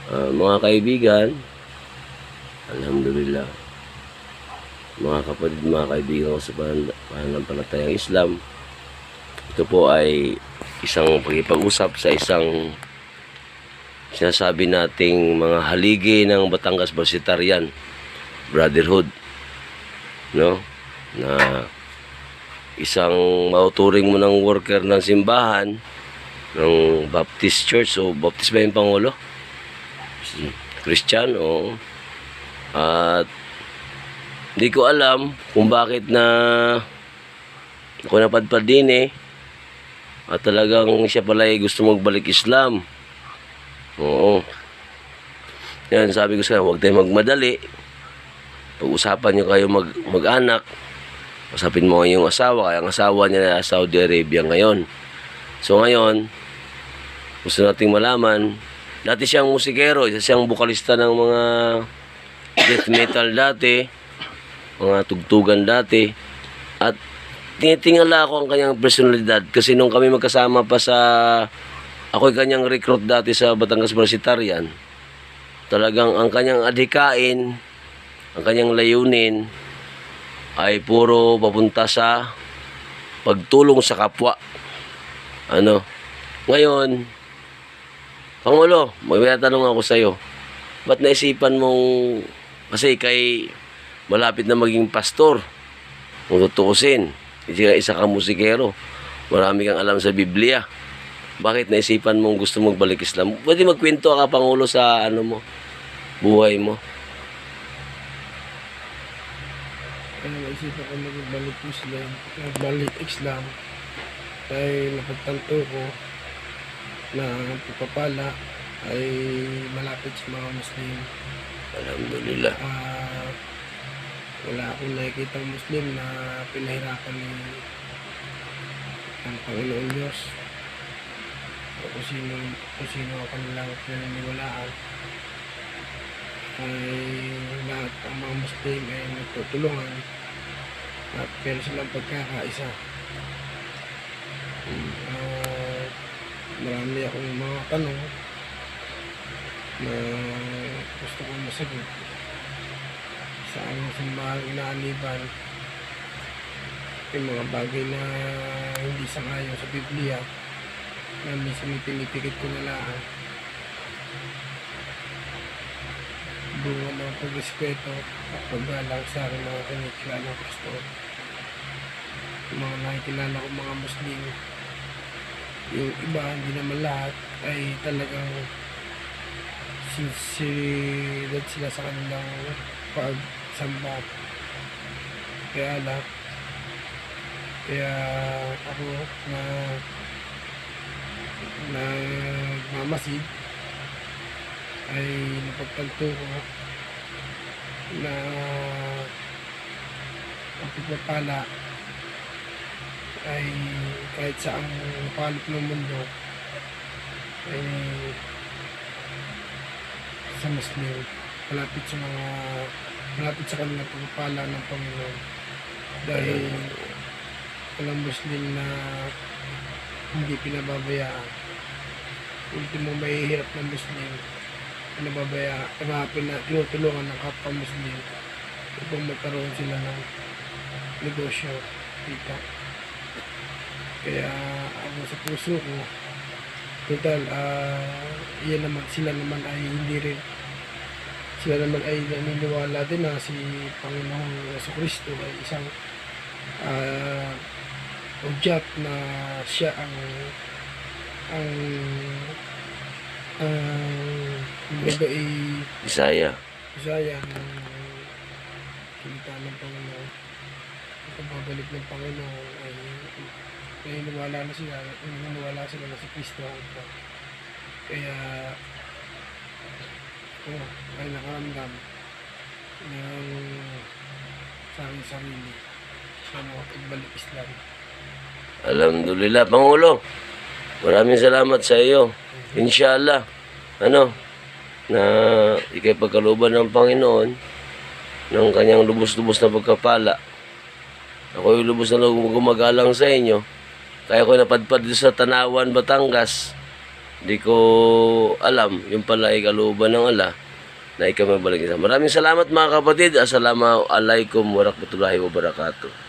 Mga kaibigan, alhamdulillah, mga kapatid, mga kaibigan ko sa pananampalatayang Islam, ito po ay isang pag-ipag-usap sa isang sinasabi nating mga haligi ng Batangas Basitarian Brotherhood, no? Na isang mauturing mo ng worker ng simbahan ng Baptist Church o Baptist ba yung Pangulo? Christian, o at hindi ko alam kung bakit na ako napadpad din at talagang siya pala ay gusto magbalik Islam. Oo. Yan, sabi ko sa kanya, huwag tayong magmadali. Pag-usapan nyo kayo mag-anak. Usapin mo yung asawa, kaya ang asawa niya na Saudi Arabia ngayon. So ngayon, gusto nating malaman, dati siyang musikero, isa siyang bukalista ng mga death metal dati, mga tugtugan dati, at tinitingala ko ang kanyang personalidad kasi nung kami magkasama pa sa, ako'y kanyang recruit dati sa Batangas Basitarian, talagang ang kanyang adhikain, ang kanyang layunin ay puro papunta sa pagtulong sa kapwa. Ngayon, Pangulo, may tanong ako sa iyo. Ba't naisipan mong, kasi kay malapit na maging pastor, kung tutuusin, isa kang musikero, marami kang alam sa Biblia. Bakit naisipan mong gusto magbalik Islam? Pwede magkwento ka, Pangulo, sa buhay mo. Naisipan ko magbalik Islam dahil napagtanto ko na ang pagpapala ay malapit sa mga Muslim. Alhamdulillah. Wala akong nakikita Muslim na pinahirapan ng Panginoon Diyos o kung sino ang kanilang pinaniniwalaan. Ay lahat ang mga Muslim ay nagtutulungan at pero silang pagkakaisa. Marami akong mga tanong na gusto kong masagot sa aming simbahang inaaniban, yung mga bagay na hindi sangayon sa Biblia na minsan pinipikit ko na lang bunga ng pag-respeto at paggalang sa aking mga kanikilalang pastor, yung mga nakikilala ko mga Muslim. Yung iba, hindi naman lahat, ay talagang sinsiridad sila sa kanilang pagsamba. Kaya ako na nagmamasid ay napagtanto ko na ang pagpapala ay kahit saang palip ng mundo ay sa Muslim malapit sa kanilang pagpapala ng Panginoon, dahil walang Muslim na hindi pinababayaan. Ultimong mahihirap ng Muslim tinutulungan ng kapwa Muslim upang magkaroon sila ng negosyo, kita. Kaya ako sa puso ko, total, sila naman ay naniniwala din na si Panginoong Jesucristo ay isang udyat na siya ang Bisaya ng salita ng Panginoon. Ang pagbabalik ng Panginoon ay naniniwala sila na si Kristo ang ito. Kaya ay nakaramdam ng sa aking sarili sa mga pagbalik Islam. Alhamdulillah, Pangulo. Maraming salamat sa iyo. Inshallah, na ikay pagkalooban ng Panginoon ng kanyang lubos-lubos na pagkapala. Ako yung lubos na gumagalang sa inyo. Kaya ko napadpad sa Tanawan, Batangas. Di ko alam, yung pala ay kalooban ng Allah na ikaw mabalik isa. Maraming salamat mga kapatid. Assalamualaikum warahmatullahi wabarakatuh.